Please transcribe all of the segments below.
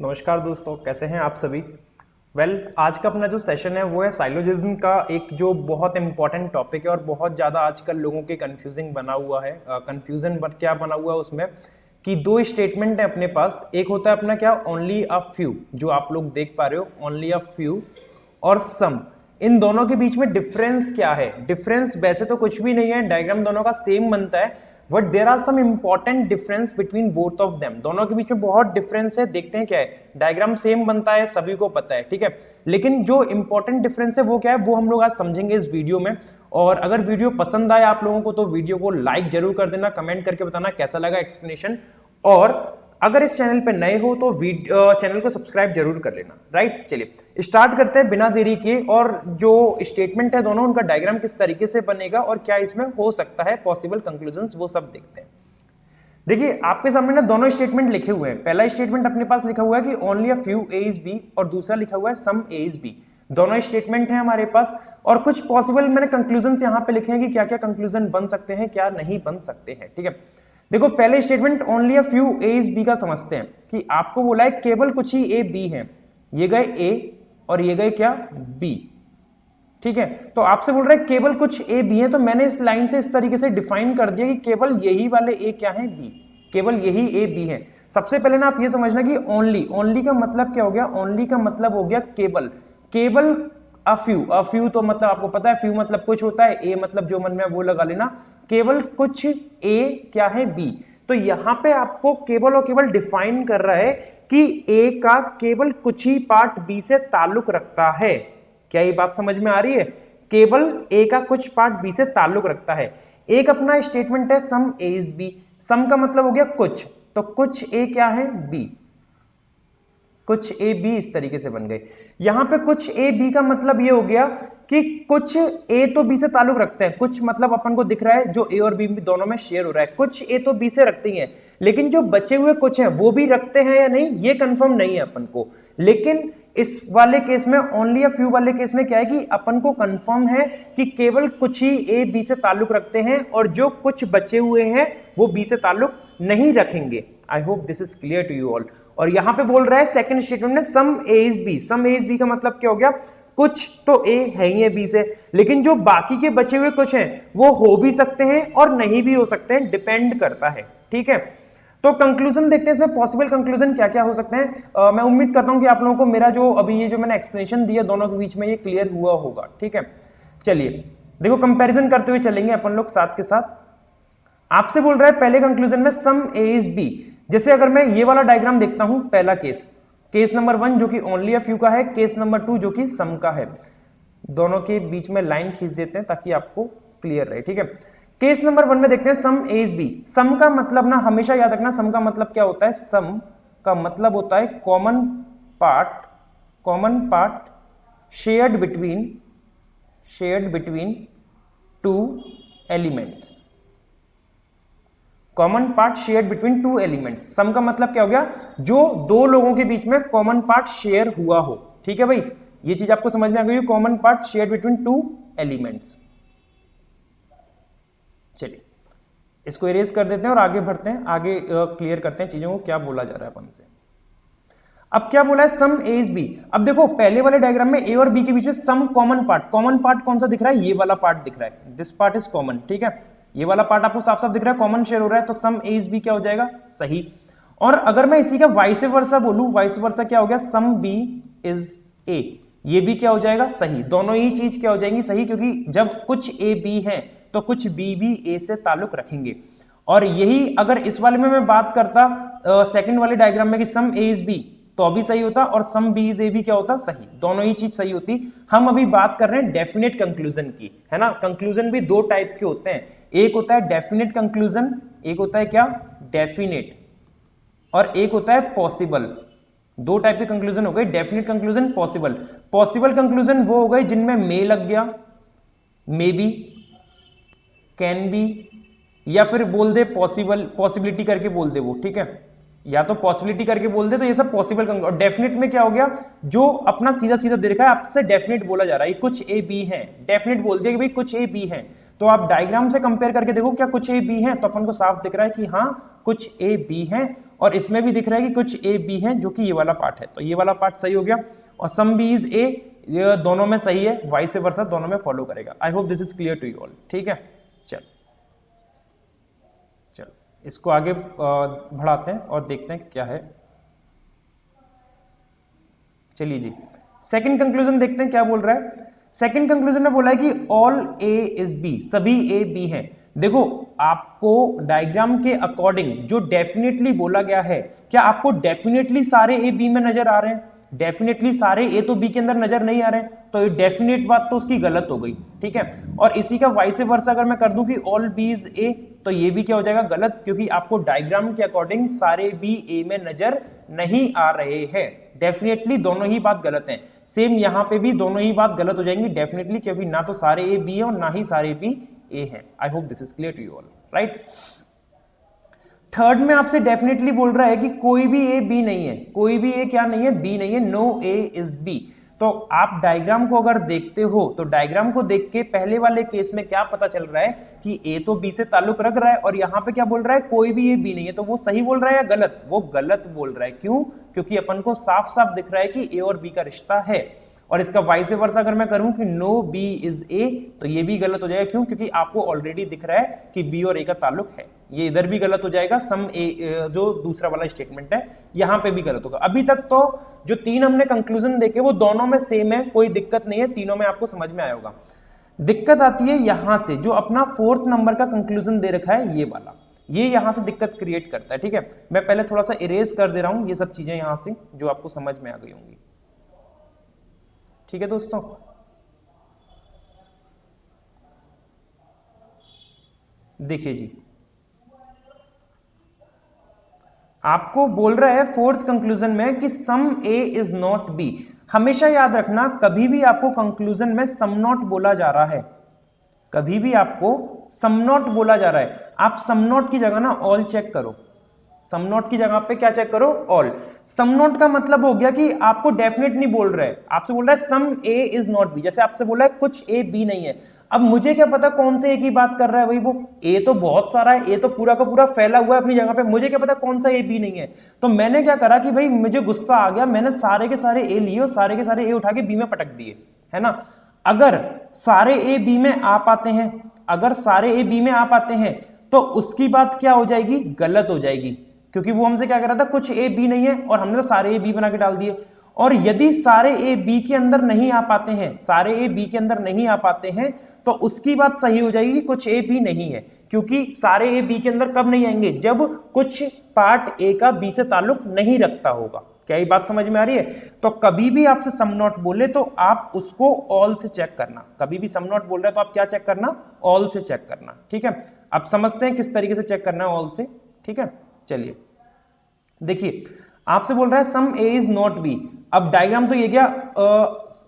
नमस्कार दोस्तों, कैसे हैं आप सभी। आज का अपना जो सेशन है वो है साइलोजिज्म का, एक जो बहुत इंपॉर्टेंट टॉपिक है और बहुत ज़्यादा आजकल लोगों के कंफ्यूजिंग बना हुआ है। कंफ्यूजन क्या बना हुआ है उसमें कि दो स्टेटमेंट है अपने पास। एक होता है अपना क्या, ओनली अ फ्यू, जो आप लोग देख पा रहे हो, ओनली अ फ्यू, और सम। इन दोनों के बीच में डिफरेंस क्या है? डिफरेंस वैसे तो कुछ भी नहीं है, डायग्राम दोनों का सेम बनता है, but there are some important difference between both of them. दोनों के बीच में बहुत डिफरेंस है, देखते हैं क्या है। डायग्राम सेम बनता है, सभी को पता है, ठीक है, लेकिन जो इंपॉर्टेंट डिफरेंस है वो क्या है, वो हम लोग आज समझेंगे इस वीडियो में। और अगर वीडियो पसंद आए आप लोगों को तो वीडियो को लाइक जरूर कर देना, कमेंट करके बताना कैसा लगा एक्सप्लेनेशन। और अगर इस चैनल पे नए हो तो चैनल को सब्सक्राइब जरूर कर लेना। राइट, चलिए स्टार्ट करते हैं बिना देरी के। और जो स्टेटमेंट है दोनों, उनका डायग्राम किस तरीके से बनेगा और क्या इसमें हो सकता है, पॉसिबल कंक्लूजन्स, वो सब देखते हैं। देखिए आपके सामने ना दोनों स्टेटमेंट लिखे हुए हैं। पहला स्टेटमेंट अपने पास लिखा हुआ है कि only a few A is B, और दूसरा लिखा हुआ है सम ए इज बी। दोनों स्टेटमेंट है हमारे पास, और कुछ पॉसिबल मैंने कंक्लूजन्स यहां पे लिखे हैं कि क्या क्या कंक्लूजन बन सकते हैं, क्या नहीं बन सकते हैं, ठीक है। देखो पहले statement only a few A is B का समझते हैं कि आपको बोला है केवल कुछ ही ए बी है। ये गए ए और ये गए क्या, बी, ठीक है। तो आपसे बोल रहा है केवल कुछ ए बी है, तो मैंने इस लाइन से इस तरीके से डिफाइन कर दिया कि केवल यही वाले ए क्या है, बी, केवल यही ए बी है। सबसे पहले ना आप ये समझना कि ओनली, ओनली का मतलब क्या हो गया, ओनली का मतलब हो गया केवल, केवल अ फ्यू तो मतलब आपको पता है, फ्यू मतलब कुछ होता है, ए मतलब जो मन में वो लगा लेना, केवल कुछ ए क्या है, बी। तो यहां पे आपको केवल और केवल डिफाइन कर रहा है कि ए का केवल कुछ ही पार्ट बी से ताल्लुक रखता है। क्या ये बात समझ में आ रही है? केवल ए का कुछ पार्ट बी से ताल्लुक रखता है। एक अपना स्टेटमेंट है सम ए इज बी। सम का मतलब हो गया कुछ, तो कुछ ए क्या है, बी, कुछ ए बी, इस तरीके से बन गए। यहां पे कुछ ए बी का मतलब ये हो गया कि कुछ ए तो बी से ताल्लुक रखते हैं, कुछ मतलब अपन को दिख रहा है जो ए और बी दोनों में शेयर हो रहा है, कुछ ए तो बी से रखते ही हैं, लेकिन जो बचे हुए कुछ हैं वो भी रखते हैं या नहीं ये कंफर्म नहीं है अपन को। लेकिन इस वाले केस में, ओनली अ फ्यू वाले केस में क्या है कि अपन को कंफर्म है कि केवल कुछ ही ए बी से ताल्लुक रखते हैं, और जो कुछ बचे हुए हैं वो बी से ताल्लुक नहीं रखेंगे। I hope this is clear to you all. और यहां पे बोल रहा है सेकंड स्टेटमेंट में some A is B. Some A is B का मतलब क्या हो गया, कुछ तो ए है ही है बी से, लेकिन जो बाकी के बचे हुए कुछ हैं वो हो भी सकते हैं और नहीं भी हो सकते हैं, डिपेंड करता है, ठीक है। तो कंक्लूजन देखते हैं इसमें, पॉसिबल कंक्लूजन क्या क्या हो सकते हैं। मैं उम्मीद करता हूं कि आप लोगों को मेरा जो अभी ये जो मैंने एक्सप्लेनेशन दिया दोनों के बीच में ये क्लियर हुआ होगा, ठीक है। चलिए देखो कंपैरिजन करते हुए चलेंगे अपन लोग साथ के साथ। आपसे बोल रहा है पहले कंक्लूजन में सम ए इज बी। जैसे अगर मैं ये वाला डायग्राम देखता हूं, पहला केस, केस नंबर 1 जो कि ओनली अ फ्यू का है, केस नंबर 2 जो कि सम का है, दोनों के बीच में लाइन खींच देते हैं ताकि आपको क्लियर रहे, ठीक है। केस नंबर 1 में देखते हैं सम ए इज बी। सम का मतलब ना हमेशा याद रखना, सम का मतलब क्या होता है, सम का मतलब होता है common part, common part shared between two elements, common part share between two elements. Some का मतलब क्या हो गया, जो दो लोगों के बीच में कॉमन पार्ट शेयर हुआ हो, ठीक है भाई, ये चीज आपको समझ में आ गई, common part share between two elements. चलिए इसको इरेज कर देते हैं और आगे बढ़ते हैं, आगे क्लियर करते हैं चीजों को, क्या बोला जा रहा है अपन से। अब क्या बोला है, सम ए इज बी। अब देखो पहले वाले डायग्राम में ए और बी के बीच में some common part, common part कौन सा दिख रहा है, ये वाला पार्ट दिख रहा है, दिस पार्ट इज कॉमन, ठीक है, ये वाला पार्ट आपको साफ साफ दिख रहा है, कॉमन शेयर हो रहा है, तो सम ए इज बी क्या हो जाएगा, सही। और अगर मैं इसी का वाइस वर्सा बोलूं, वाइस वर्सा क्या हो गया, सम बी इज ए, ये भी क्या हो जाएगा, सही। दोनों ही चीज क्या हो जाएंगी, सही, क्योंकि जब कुछ ए बी है तो कुछ बी भी ए से ताल्लुक रखेंगे। और यही अगर इस वाले में मैं बात करता सेकंड वाले डायग्राम में कि सम ए इज बी, तो अभी सही होता, और सम बी इज ए भी क्या होता, सही, दोनों ही चीज सही होती। हम अभी बात कर रहे हैं डेफिनेट कंक्लूजन की, है ना। कंक्लूजन भी दो टाइप के होते हैं, एक होता है डेफिनेट कंक्लूजन, एक होता है क्या, डेफिनेट, और एक होता है पॉसिबल। दो टाइप के कंक्लूजन हो गए, definite conclusion, possible. Possible conclusion वो हो गए जिनमें मे लग गया, मे बी, कैन बी, या फिर बोल दे पॉसिबल, पॉसिबिलिटी करके बोल दे वो, ठीक है, या तो पॉसिबिलिटी करके बोल दे, तो ये सब पॉसिबल। और डेफिनेट में क्या हो गया, जो अपना सीधा सीधा दे रखा है, आपसे डेफिनेट बोला जा रहा है, कुछ ए बी है, डेफिनेट बोल दिया कि भाई कुछ ए बी है। तो आप डायग्राम से कंपेयर करके देखो क्या कुछ ए बी है, तो अपन को साफ दिख रहा है कि हाँ कुछ ए बी है। और इसमें भी दिख रहा है कि कुछ ए बी है जो कि ये वाला पार्ट है, तो ये वाला पार्ट सही हो गया। और सम बी इज ए, ये दोनों में सही है, वाइस वर्सा दोनों में फॉलो करेगा। I hope this is clear to you all. ठीक है, चलो इसको आगे बढ़ाते हैं और देखते हैं क्या है। चलिए जी, सेकंड कंक्लूजन देखते हैं क्या बोल रहा है। सेकंड कंक्लूजन में बोला है कि ऑल ए इज बी, सभी ए बी हैं। देखो आपको डायग्राम के अकॉर्डिंग जो डेफिनेटली बोला गया है, क्या आपको डेफिनेटली सारे ए बी में नजर आ रहे हैं? डेफिनेटली सारे ए तो बी के अंदर नजर नहीं आ रहे हैं, तो ये डेफिनेट बात तो उसकी गलत हो गई। ठीक है, और इसी का वाइस वर्सा अगर मैं कर दूं कि ऑल बी इज ए, तो ये भी क्या हो जाएगा? गलत, क्योंकि आपको डायग्राम के अकॉर्डिंग सारे बी ए में नजर नहीं आ रहे हैं। डेफिनेटली दोनों ही बात गलत है। सेम यहां पे भी दोनों ही बात गलत हो जाएंगी डेफिनेटली, क्योंकि ना तो सारे ए बी है और ना ही सारे बी ए है। I hope this is clear to you all, right. Third में आपसे डेफिनेटली बोल रहा है कि कोई भी ए बी नहीं है, कोई भी ए क्या नहीं है? बी नहीं है, नो ए इज बी। तो आप डायग्राम को अगर देखते हो तो डायग्राम को देख के पहले वाले केस में क्या पता चल रहा है कि ए तो बी से ताल्लुक रख रहा है, और यहां पे क्या बोल रहा है? कोई भी ए बी नहीं है। तो वो सही बोल रहा है या गलत? वो गलत बोल रहा है। क्यों? क्योंकि अपन को साफ साफ दिख रहा है कि ए और बी का रिश्ता है। और इसका वाइस वर्सा अगर मैं करूं कि नो बी इज ए, तो ये भी गलत हो जाएगा। क्यों? क्योंकि आपको ऑलरेडी दिख रहा है कि बी और ए का ताल्लुक है। ये इधर भी गलत हो जाएगा। सम ए जो दूसरा वाला स्टेटमेंट है यहां पे भी गलत होगा। अभी तक तो जो तीन हमने कंक्लूजन देखे वो दोनों में सेम है, कोई दिक्कत नहीं है, तीनों में आपको समझ में आया होगा। दिक्कत आती है यहां से, जो अपना 4th नंबर का कंक्लूजन दे रखा है ये वाला, ये यहां से दिक्कत क्रिएट करता है। ठीक है, मैं पहले थोड़ा सा इरेज कर दे रहा हूं ये सब चीजें यहां से, जो आपको समझ में आ गई होंगी। ठीक है दोस्तों, देखिए जी, आपको बोल रहा है 4th कंक्लूजन में कि some A is not be. हमेशा याद रखना, कभी भी आपको कंक्लूजन में सम नॉट बोला जा रहा है, कभी भी आपको सम नॉट बोला जा रहा है, आप सम नॉट की जगह ना ऑल चेक करो। सम नॉट की जगह पे क्या चेक करो? ऑल। सम नॉट का मतलब हो गया कि आपको डेफिनेट नहीं बोल रहा है, आपसे बोल रहा है some A is not be. जैसे आपसे बोला है कुछ ए बी नहीं है, अब मुझे क्या पता कौन से ए की बात कर रहा है? भाई वो ए तो बहुत सारा है, ए तो पूरा का पूरा फैला हुआ है अपनी जगह पे, मुझे क्या पता कौन सा ए बी नहीं है? तो मैंने क्या करा कि भाई मुझे गुस्सा आ गया, मैंने सारे के सारे ए लिए और सारे के सारे ए उठा के बी में पटक दिए, है ना। अगर सारे ए बी में आ पाते हैं, अगर सारे ए बी में आ पाते हैं, तो उसकी बात क्या हो जाएगी? गलत हो जाएगी, क्योंकि वो हमसे क्या कर रहा था? कुछ ए बी नहीं है, और हमने तो सारे ए बी बना के डाल दिए। और यदि सारे ए बी के अंदर नहीं आ पाते हैं, सारे ए बी के अंदर नहीं आ पाते हैं, तो उसकी बात सही हो जाएगी, कुछ ए बी नहीं है। क्योंकि सारे ए बी के अंदर कब नहीं आएंगे? जब कुछ पार्ट ए का बी से ताल्लुक नहीं रखता होगा। क्या ये बात समझ में आ रही है? तो कभी भी आपसे सम नॉट बोले तो आप उसको ऑल से चेक करना। कभी भी सम नॉट बोल रहे हैं तो आप क्या चेक करना? ऑल से चेक करना। ठीक है, आप समझते हैं किस तरीके से चेक करना है ऑल से? ठीक है, चलिए देखिए, आपसे बोल रहा है some A is not be. अब डायग्राम तो ये गया,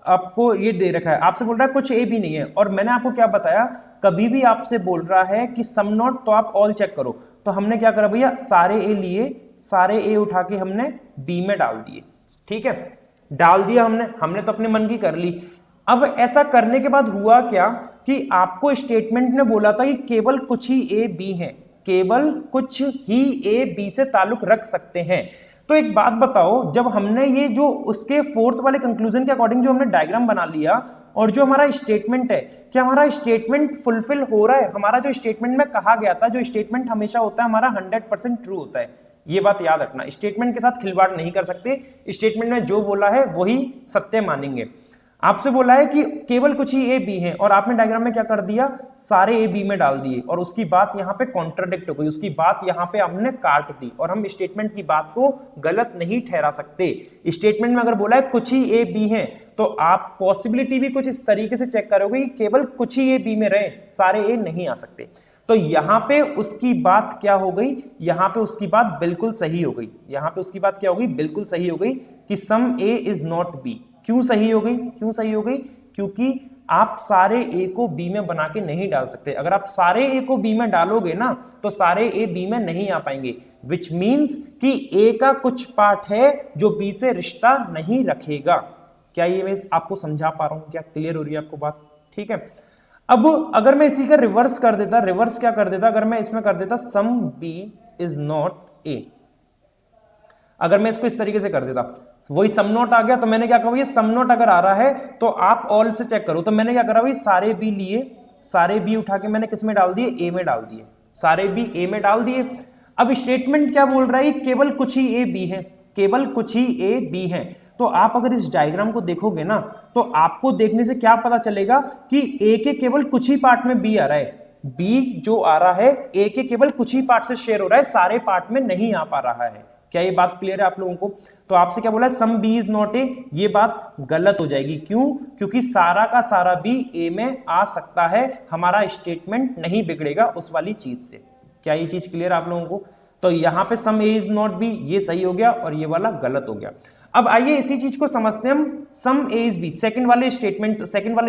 आपको ये दे रखा है, आपसे बोल रहा है कुछ ए भी नहीं है, और मैंने आपको क्या बताया? कभी भी आपसे बोल रहा है कि सम नॉट, तो आप ऑल चेक करो। तो हमने क्या करा भैया? सारे ए लिए, सारे ए उठा के हमने बी में डाल दिए। ठीक है, डाल दिया हमने तो अपने मन की कर ली। अब ऐसा करने के बाद हुआ क्या कि आपको स्टेटमेंट ने बोला था कि केवल कुछ ही ए बी हैं, केवल कुछ ही ए बी से ताल्लुक रख सकते हैं। तो एक बात बताओ, जब हमने ये जो उसके 4th वाले कंक्लूजन के अकॉर्डिंग जो हमने डायग्राम बना लिया, और जो हमारा स्टेटमेंट है, क्या हमारा स्टेटमेंट फुलफिल हो रहा है? हमारा जो स्टेटमेंट में कहा गया था, जो स्टेटमेंट हमेशा होता है हमारा 100% ट्रू होता है। ये बात याद रखना, स्टेटमेंट के साथ खिलवाड़ नहीं कर सकते, स्टेटमेंट में जो बोला है वही सत्य मानेंगे। आपसे बोला है कि केवल कुछ ही ए बी हैं, और आपने डायग्राम में क्या कर दिया? सारे ए बी में डाल दिए, और उसकी बात यहां पे कॉन्ट्राडिक्ट हो गई, उसकी बात यहां पे हमने काट दी, और हम स्टेटमेंट की बात को गलत नहीं ठहरा सकते। स्टेटमेंट में अगर बोला है कुछ ही ए बी हैं, तो आप पॉसिबिलिटी भी कुछ इस तरीके से चेक करोगे कि केवल कुछ ही ए बी में रहे, सारे ए नहीं आ सकते। तो यहां पे उसकी बात क्या हो गई? यहां पे उसकी बात बिल्कुल सही हो गई। यहां पे उसकी बात क्या हो गई? बिल्कुल सही हो गई कि some A is not be. क्यों सही हो गई? क्यों सही हो गई? क्योंकि आप सारे ए को बी में बना के नहीं डाल सकते। अगर आप सारे ए को बी में डालोगे ना, तो सारे ए बी में नहीं आ पाएंगे, विच मीन्स कि ए का कुछ पार्ट है जो बी से रिश्ता नहीं रखेगा। क्या ये मैं आपको समझा पा रहा हूं? क्या क्लियर हो रही है आपको बात? ठीक है, अब अगर मैं इसी का रिवर्स कर देता, रिवर्स क्या कर देता? अगर मैं इसमें कर देता some B is not A, अगर मैं इसको इस तरीके से कर देता, वही सम नॉट आ गया, तो मैंने क्या कहा ये सम नॉट अगर आ रहा है तो आप ऑल से चेक करो, तो मैंने क्या करा भाई सारे बी लिए, सारे बी उठा के मैंने किस में डाल दिए, ए में डाल दिए, सारे बी ए में डाल दिए। अब स्टेटमेंट क्या बोल रहा है, केवल कुछ ही ए बी है, केवल कुछ ही ए बी है। तो आप अगर इस डायग्राम को देखोगे ना तो आपको देखने से क्या पता चलेगा कि ए के केवल कुछ ही पार्ट में बी आ रहा है, बी जो आ रहा है ए के केवल कुछ ही पार्ट से शेयर हो रहा है, सारे पार्ट में नहीं आ पा रहा है। क्या ये बात क्लियर है आप लोगों को? तो आपसे क्या बोला है, some B is not A, ये बात गलत हो जाएगी। क्यों? क्योंकि सारा का सारा बी ए में आ सकता है, हमारा स्टेटमेंट नहीं बिगड़ेगा उस वाली चीज से। क्या ये चीज क्लियर आप लोगों को? तो यहां पे सम ए इज नॉट बी, ये सही हो गया और ये वाला गलत हो गया। अब आइए इसी चीज को समझते हैं हम, सम ए इज बी सेकंड वाले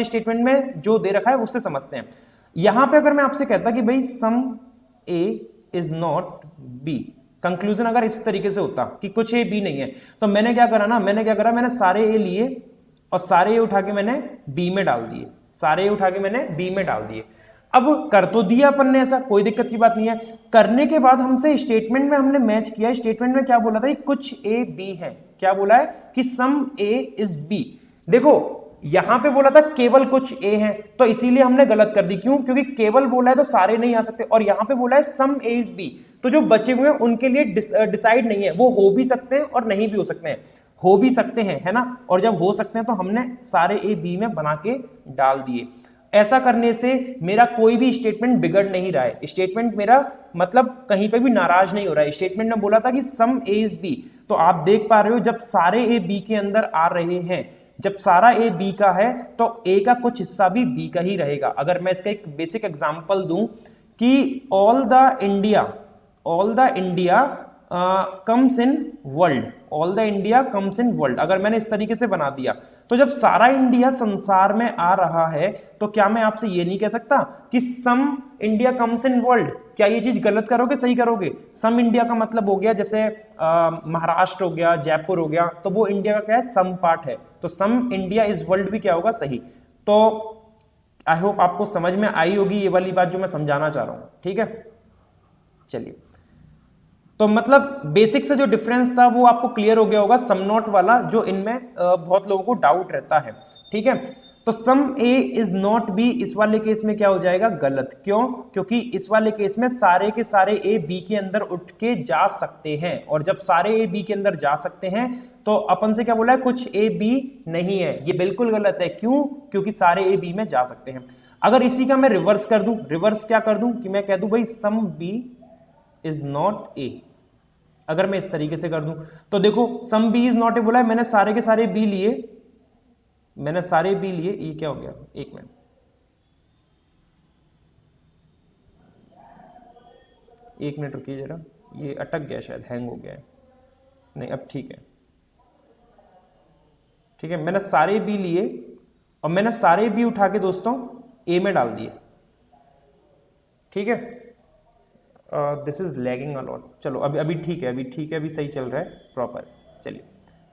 स्टेटमेंट में जो दे रखा है उससे समझते हैं। यहां पे अगर मैं आपसे कहता कि भाई सम A is not be, conclusion अगर इस तरीके से होता कि कुछ ए बी नहीं है, तो मैंने क्या करा ना, मैंने सारे ए लिए और सारे ए उठा के मैंने बी में डाल दिए, सारे ए उठा के मैंने बी में डाल दिए। अब कर तो दिया अपन ने, ऐसा कोई दिक्कत की बात नहीं है। करने के बाद हमसे स्टेटमेंट में हमने मैच किया, स्टेटमेंट में क्या बोला था, कुछ ए बी है, क्या बोला है कि सम ए इज बी। देखो यहां पे बोला था केवल कुछ ए है, तो इसीलिए हमने गलत कर दी। क्यों? क्योंकि केवल बोला है तो सारे नहीं आ सकते, और यहां पे बोला है सम ए इज बी, तो जो बचे हुए हैं उनके लिए डिसाइड नहीं है, वो हो भी सकते हैं और नहीं भी हो सकते हैं, हो भी सकते हैं, है ना। और जब हो सकते हैं तो हमने सारे ए बी में बना के डाल दिए। ऐसा करने से मेरा कोई भी स्टेटमेंट बिगड़ नहीं रहा है, स्टेटमेंट मेरा मतलब कहीं पे भी नाराज नहीं हो रहा है। स्टेटमेंट ने बोला था कि सम ए इज बी, तो आप देख पा रहे हो जब सारे ए बी के अंदर आ रहे हैं, जब सारा ए बी का है तो ए का कुछ हिस्सा भी बी का ही रहेगा। अगर मैं इसका एक बेसिक एग्जांपल दूं कि all the India comes in world, all the India comes in world, अगर मैंने इस तरीके से बना दिया, तो जब सारा इंडिया संसार में आ रहा है तो क्या मैं आपसे ये नहीं कह सकता कि सम इंडिया कम्स इन वर्ल्ड? क्या ये चीज गलत करोगे, सही करोगे? सम इंडिया का मतलब हो गया जैसे महाराष्ट्र हो गया, जयपुर हो गया, तो वो इंडिया का क्या है, सम पार्ट है, तो सम इंडिया इज वर्ल्ड भी क्या होगा, सही। तो आई होप आपको समझ में आई होगी ये वाली बात जो मैं समझाना चाह रहा हूं, ठीक है। चलिए, तो मतलब बेसिक से जो डिफरेंस था वो आपको क्लियर हो गया होगा, सम नॉट वाला जो इनमें बहुत लोगों को डाउट रहता है, ठीक है। तो सम ए इज नॉट बी, इस वाले केस में क्या हो जाएगा, गलत। क्यों? क्योंकि इस वाले केस में सारे के सारे ए बी के अंदर उठ के जा सकते हैं, और जब सारे ए बी के अंदर जा सकते हैं तो अपन से क्या बोला है, कुछ ए बी नहीं है, ये बिल्कुल गलत है। क्यों? क्योंकि सारे ए बी में जा सकते हैं। अगर इसी का मैं रिवर्स कर दूं, रिवर्स क्या कर दूं कि मैं कह दूं भाई some B is not A, अगर मैं इस तरीके से कर दूं तो देखो some B is not A बोला है, मैंने सारे के सारे बी लिए, मैंने सारे बी लिए, ये क्या हो गया, एक मिनट, एक मिनट रुकिए जरा, ये अटक गया शायद, हैंग हो गया है, नहीं अब ठीक है, ठीक है। मैंने सारे बी लिए और मैंने सारे बी उठा के दोस्तों ए में डाल दिए, ठीक है। दिस इज लैगिंग अलॉट, चलो अभी अभी ठीक है, अभी ठीक है, अभी सही चल रहा है प्रॉपर, चलिए,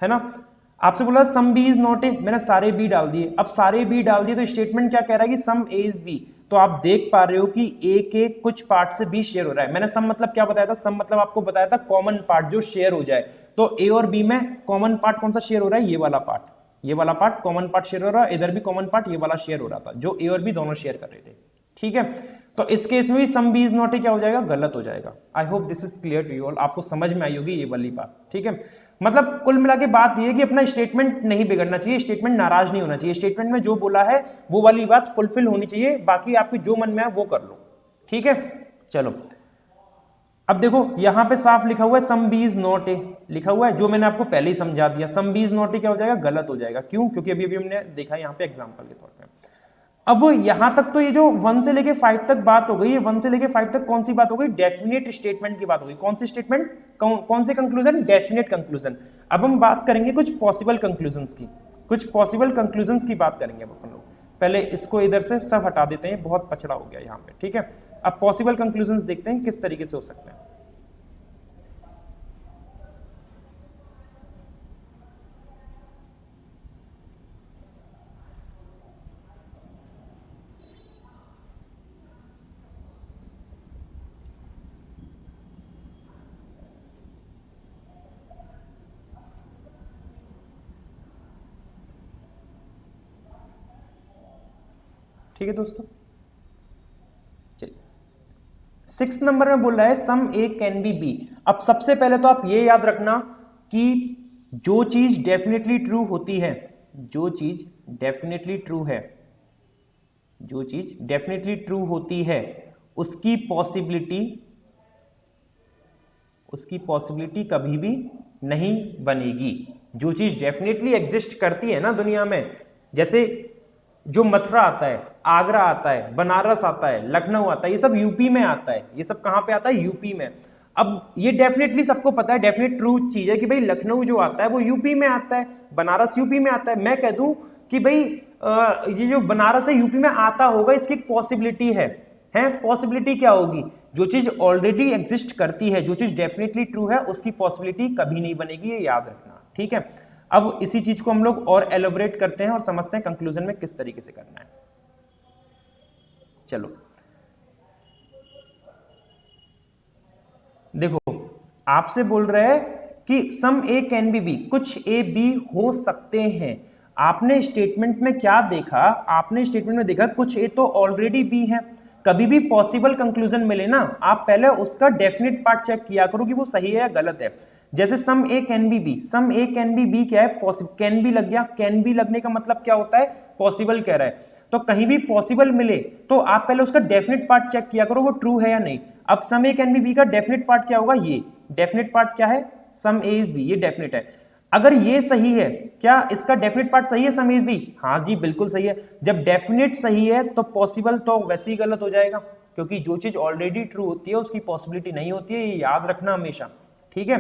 है ना। आपसे बोला some B is not A, मैंने सारे बी डाल दिए। अब सारे बी डाल दिए तो स्टेटमेंट क्या कह रहा है कि सम ए इज बी, तो आप देख पा रहे हो कि ए के कुछ पार्ट से बी शेयर हो रहा है। मैंने सम मतलब क्या बताया था, सम मतलब आपको बताया था कॉमन पार्ट जो शेयर हो जाए, तो ए और बी में कॉमन पार्ट कौन सा शेयर हो रहा है, ये वाला पार्ट, ये वाला पार्ट कॉमन पार्ट शेयर हो रहा है, इधर भी कॉमन पार्ट ये वाला शेयर हो रहा था, जो ए और बी दोनों शेयर कर रहे थे, ठीक है। तो इस केस में भी some B is not A क्या हो जाएगा, गलत हो जाएगा। I hope this is clear to you all, आपको समझ में आई होगी ये वाली बात, ठीक है। मतलब कुल मिला के बात ये है कि अपना स्टेटमेंट नहीं बिगड़ना चाहिए, स्टेटमेंट नाराज नहीं होना चाहिए, स्टेटमेंट में जो बोला है वो वाली बात फुलफिल होनी चाहिए, बाकी आपकी जो मन में है वो कर लो, ठीक है। चलो अब देखो यहां पे साफ लिखा हुआ है some B is not A, लिखा हुआ है, जो मैंने आपको पहले ही समझा दिया, some B is not A क्या हो जाएगा, गलत हो जाएगा। क्यों? क्योंकि अभी अभी हमने देखा यहाँ पे एग्जाम्पल के तौर पर। अब यहां तक तो ये जो 1 से लेके 5 तक बात हो गई है, 1 से लेके 5 तक कौन सी बात हो गई, डेफिनेट स्टेटमेंट की बात हो गई। कौन सी स्टेटमेंट, कौन से कंक्लूजन, डेफिनेट कंक्लूजन। अब हम बात करेंगे कुछ पॉसिबल कंक्लूजन्स की, कुछ पॉसिबल कंक्लूजन्स की बात करेंगे अपन लोग। पहले इसको इधर से सब हटा देते हैं, बहुत पछड़ा हो गया यहाँ पे, ठीक है। अब पॉसिबल कंक्लूजन्स देखते हैं किस तरीके से हो सकते हैं। ठीक है दोस्तों, चलिए 6 नंबर में बोल रहा है some A can be B. अब सबसे पहले तो आप ये याद रखना कि जो चीज डेफिनेटली ट्रू होती है, जो चीज डेफिनेटली ट्रू है, जो चीज डेफिनेटली ट्रू होती है उसकी पॉसिबिलिटी कभी भी नहीं बनेगी। जो चीज डेफिनेटली एग्जिस्ट करती है ना दुनिया में, जैसे जो मथुरा आता है, आगरा आता है, बनारस आता है, लखनऊ आता है, ये सब यूपी में आता है। ये सब कहां पे आता है? यूपी में। अब ये डेफिनेटली सबको पता है, डेफिनेट ट्रू चीज है कि भाई लखनऊ जो आता है वो यूपी में आता है, बनारस यूपी में आता है। मैं कह दूं कि भाई ये जो बनारस है यूपी में आता होगा, इसकी एक पॉसिबिलिटी है। पॉसिबिलिटी क्या होगी? जो चीज ऑलरेडी एग्जिस्ट करती है, जो चीज डेफिनेटली ट्रू है, उसकी पॉसिबिलिटी कभी नहीं बनेगी, ये याद रखना। ठीक है, अब इसी चीज को हम लोग और एलोबरेट करते हैं और समझते हैं कंक्लूजन में किस तरीके से करना है। चलो देखो, आपसे बोल रहे हैं कि some A can be B, कुछ ए बी हो सकते हैं। आपने स्टेटमेंट में क्या देखा? आपने स्टेटमेंट में देखा कुछ ए तो ऑलरेडी बी है। कभी भी पॉसिबल कंक्लूजन मिले ना, आप पहले उसका डेफिनेट पार्ट चेक किया करो कि वो सही है या गलत है। जैसे some A can be B, some A can be B क्या है? पॉसिबल। कैन बी लग गया, कैन बी लगने का मतलब क्या होता है? पॉसिबल कह रहा है। तो कहीं भी पॉसिबल मिले तो आप पहले उसका डेफिनेट पार्ट चेक किया करो वो ट्रू है या नहीं। अब सम ए कैन बी बी का डेफिनेट पार्ट क्या होगा? ये डेफिनेट पार्ट क्या है? सम ए इज बी, ये डेफिनेट है। अगर ये सही है, क्या इसका डेफिनेट पार्ट सही है सम ए इज बी? हाँ जी बिल्कुल सही है। जब डेफिनेट सही है तो पॉसिबल तो वैसे ही गलत हो जाएगा, क्योंकि जो चीज ऑलरेडी ट्रू होती है उसकी पॉसिबिलिटी नहीं होती है, ये याद रखना हमेशा। ठीक है,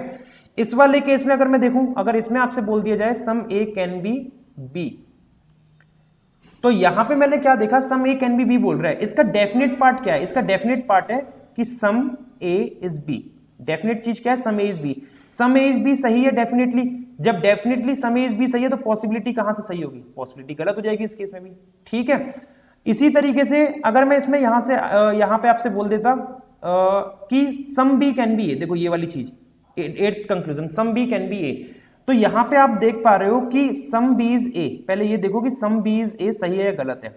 इस वाले केस में अगर मैं देखूं, अगर इसमें आपसे बोल दिया जाए सम ए कैन बी बी, तो यहां पे मैंने क्या देखा? सम ए कैन बी बी बोल रहा है। इसका डेफिनेट पार्ट क्या है? इसका डेफिनेट पार्ट है कि some A is B. Definite चीज क्या है? Some A is B. Some A is B सही है डेफिनेटली। जब definitely some A is B सही है तो पॉसिबिलिटी कहां से सही होगी? पॉसिबिलिटी गलत हो जाएगी इस केस में भी। ठीक है, इसी तरीके से अगर मैं इसमें यहां से यहां पे आपसे बोल देता कि some B can be A, देखो ये वाली चीज, 8th conclusion, some B can be A, तो यहां पे आप देख पा रहे हो कि सम बी इज ए। पहले ये देखो कि सम बी इज ए सही है या गलत है।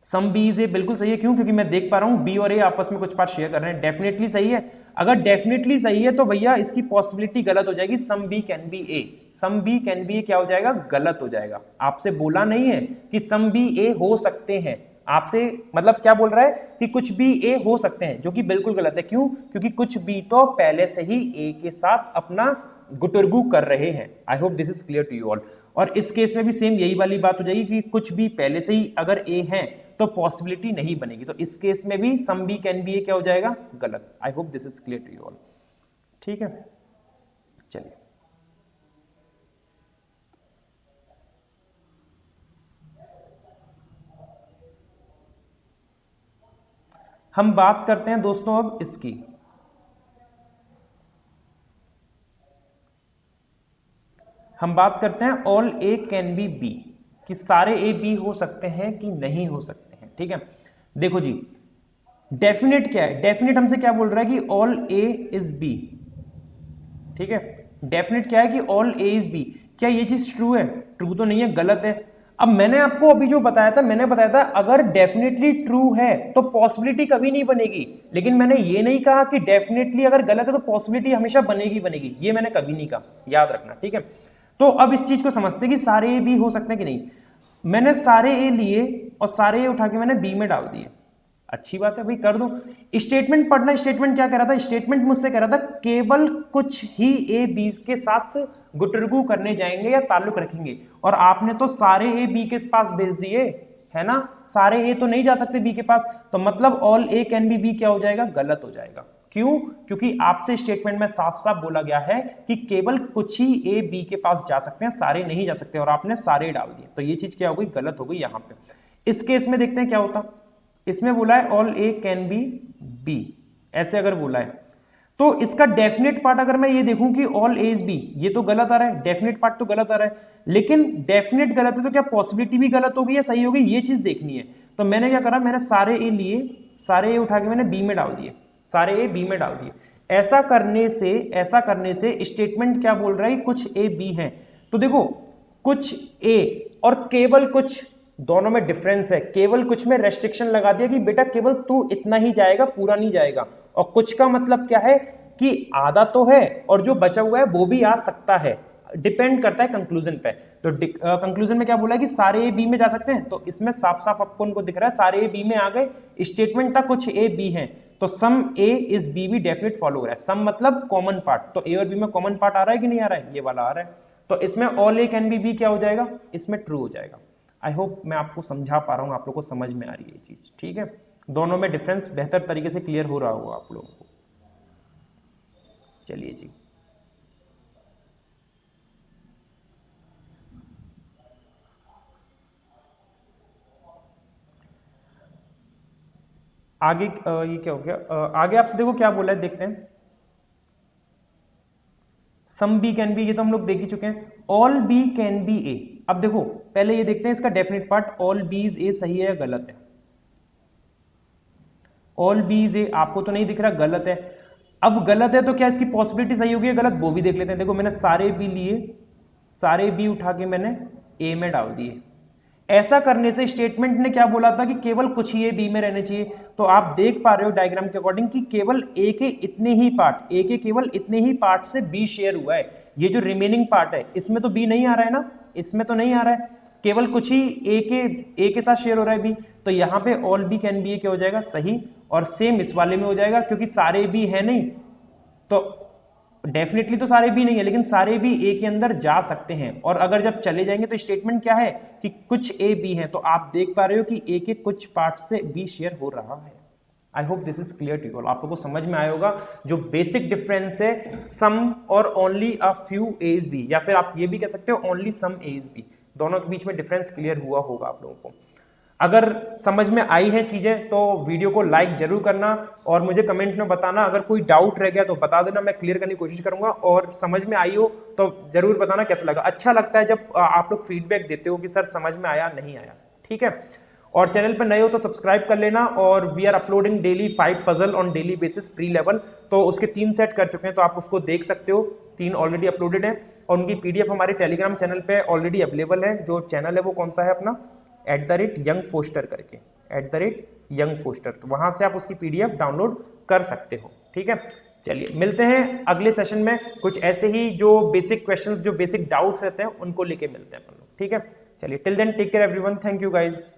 सम बी इज ए बिल्कुल सही है। क्यों? क्योंकि मैं देख पा रहा हूं बी और ए आपस में कुछ पार्ट शेयर कर रहे हैं। डेफिनेटली सही है। अगर डेफिनेटली सही है तो भैया इसकी पॉसिबिलिटी गलत हो जाएगी, some B can be A. Some B can be A क्या हो जाएगा? गलत हो जाएगा। आपसे बोला नहीं है कि सम बी ए हो सकते हैं, आपसे मतलब क्या बोल रहा है कि कुछ भी ए हो सकते हैं, जो कि बिल्कुल गलत है। क्यों? क्योंकि कुछ भी तो पहले से ही ए के साथ अपना गुटरगू कर रहे हैं। I hope this is clear to you all. और इस केस में भी सेम यही वाली बात हो जाएगी कि कुछ भी पहले से ही अगर ए है तो पॉसिबिलिटी नहीं बनेगी। तो इस केस में भी some B can be A क्या हो जाएगा? गलत। I hope this is clear to you all. ठीक है, चलिए हम बात करते हैं दोस्तों अब इसकी। हम बात करते हैं all A can be B, कि सारे ए बी हो सकते हैं कि नहीं हो सकते हैं। ठीक है, देखो जी, डेफिनेट क्या है? डेफिनेट हमसे क्या बोल रहा है कि ऑल ए इज बी। ठीक है, डेफिनेट क्या है कि ऑल ए इज बी। क्या ये चीज ट्रू है? ट्रू तो नहीं है, गलत है। अब मैंने आपको अभी जो बताया था, मैंने बताया था अगर डेफिनेटली ट्रू है तो पॉसिबिलिटी कभी नहीं बनेगी। लेकिन मैंने ये नहीं कहा कि डेफिनेटली अगर गलत है तो पॉसिबिलिटी हमेशा बनेगी बनेगी, ये मैंने कभी नहीं कहा, याद रखना। ठीक है, तो अब इस चीज को समझते हैं कि सारे ए बी हो सकते हैं कि नहीं। मैंने सारे ए लिए और सारे ए उठा के मैंने बी में डाल दिए। अच्छी बात है भाई, कर दो। स्टेटमेंट पढ़ना। स्टेटमेंट क्या कह रहा था? स्टेटमेंट मुझसे कह रहा था केवल कुछ ही ए बी के साथ गुटरगू करने जाएंगे या ताल्लुक रखेंगे, और आपने तो सारे ए बी के पास भेज दिए, है ना। सारे ए तो नहीं जा सकते बी के पास, तो मतलब all A can be B क्या हो जाएगा? गलत हो जाएगा। क्यों? क्योंकि आपसे स्टेटमेंट में साफ साफ बोला गया है कि केवल कुछ ही ए बी के पास जा सकते हैं, सारे नहीं जा सकते, और आपने सारे डाल दिए। तो ये चीज क्या हो गई? गलत हो गई यहां पे। इस केस में देखते हैं क्या होता। इसमें बोला है all A can be B, ऐसे अगर बोला है तो इसका डेफिनेट पार्ट अगर मैं ये देखूं कि ऑल ए इज बी, ये तो गलत आ रहा है, डेफिनेट पार्ट तो गलत आ रहा है। लेकिन डेफिनेट गलत है तो क्या पॉसिबिलिटी भी गलत होगी या सही होगी? ये चीज देखनी है। तो मैंने क्या करा, मैंने सारे ए लिए, सारे ए उठा के मैंने बी में डाल दिए, सारे ए बी में डाल दिए। ऐसा करने से स्टेटमेंट क्या बोल रहा है? कुछ ए बी है। तो देखो, कुछ ए और केवल कुछ दोनों में डिफरेंस है, केवल कुछ में रेस्ट्रिक्शन लगा दिया कि बेटा केवल तू इतना ही जाएगा, पूरा नहीं जाएगा, और कुछ का मतलब क्या है कि आधा तो है और जो बचा हुआ है वो भी आ सकता है, डिपेंड करता है कंक्लूजन पे। तो कंक्लूजन में क्या बोला है कि सारे ए बी में जा सकते हैं, तो इसमें साफ साफ आपको उनको दिख रहा है सारे ए बी में आ गए, स्टेटमेंट था कुछ ए बी है, तो सम ए इज बी भी डेफिनेट फॉलो हो रहा है। सम मतलब कॉमन पार्ट, तो ए और बी में कॉमन पार्ट आ रहा है कि नहीं आ रहा है, ये वाला आ रहा है, तो इसमें all A can be B क्या हो जाएगा, इसमें ट्रू हो जाएगा। आई होप मैं आपको समझा पा रहा हूं, आप लोगों को समझ में आ रही है ये चीज, ठीक है। दोनों में डिफरेंस बेहतर तरीके से क्लियर हो रहा होगा आप लोगों को। चलिए जी, आगे ये क्या हो गया, आगे आपसे देखो क्या बोला है, देखते हैं। सम बी कैन बी, ये तो हम लोग देख ही चुके हैं। ऑल बी कैन बी ए, अब देखो पहले ये देखते हैं इसका definite part, all B is a सही है या गलत है। ऑल बी इज ए आपको तो नहीं दिख रहा, गलत है। अब गलत है तो क्या इसकी पॉसिबिलिटी सही होगी या गलत, वो भी देख लेते हैं। देखो मैंने सारे बी लिए, सारे बी उठा के मैंने ए में डाल दिए। ऐसा करने से स्टेटमेंट ने क्या बोला था कि केवल कुछ ही ए बी में रहने चाहिए, तो आप देख पा रहे हो डायग्राम के अकॉर्डिंग कि केवल ए के इतने ही पार्ट, ए के केवल इतने ही पार्ट से बी शेयर हुआ है। ये जो रिमेनिंग पार्ट है इसमें तो बी नहीं आ रहा है ना, इसमें तो नहीं आ रहा है, केवल कुछ ही ए के साथ शेयर हो रहा है बी, तो यहां पे ऑल बी कैन बी क्या हो जाएगा, सही। और सेम इस वाले में हो जाएगा, क्योंकि सारे बी है नहीं, तो डेफिनेटली तो सारे बी नहीं है, लेकिन सारे बी ए के अंदर जा सकते हैं। और अगर जब चले जाएंगे तो स्टेटमेंट क्या है कि कुछ ए बी है, तो आप देख पा रहे हो कि ए के कुछ पार्ट से बी शेयर हो रहा है। I hope this is clear to all, आप लोगों को समझ में आया होगा जो बेसिक डिफरेंस है सम और only a few A's B, या फिर आप ये भी कह सकते हो ओनली सम एज बी, दोनों के बीच में डिफरेंस क्लियर हुआ होगा आप लोगों को। अगर समझ में आई हैं चीजें तो वीडियो को लाइक जरूर करना और मुझे कमेंट में बताना, अगर कोई डाउट रह गया तो बता देना, मैं क्लियर करने की कोशिश करूंगा। और समझ में आई हो तो जरूर बताना कैसा लगा। अच्छा लगता है जब आप लोग फीडबैक देते हो कि सर समझ में आया नहीं आया, ठीक है। और चैनल पर नए हो तो सब्सक्राइब कर लेना। और we are uploading daily 5 puzzle on daily basis pre level, तो उसके 3 सेट कर चुके हैं, तो आप उसको देख सकते हो, 3 ऑलरेडी अपलोडेड है। और उनकी पीडीएफ हमारे टेलीग्राम चैनल पे ऑलरेडी अवेलेबल है। जो चैनल है वो कौन सा है अपना, @यंग फोस्टर करके, @यंग फोस्टर, तो वहां से आप उसकी पीडीएफ डाउनलोड कर सकते हो, ठीक है। चलिए मिलते हैं अगले सेशन में, कुछ ऐसे ही जो बेसिक क्वेश्चंस, जो बेसिक डाउट्स रहते हैं उनको लेके मिलते हैं अपन लोग, ठीक है। चलिए till then take care everyone, thank you guys.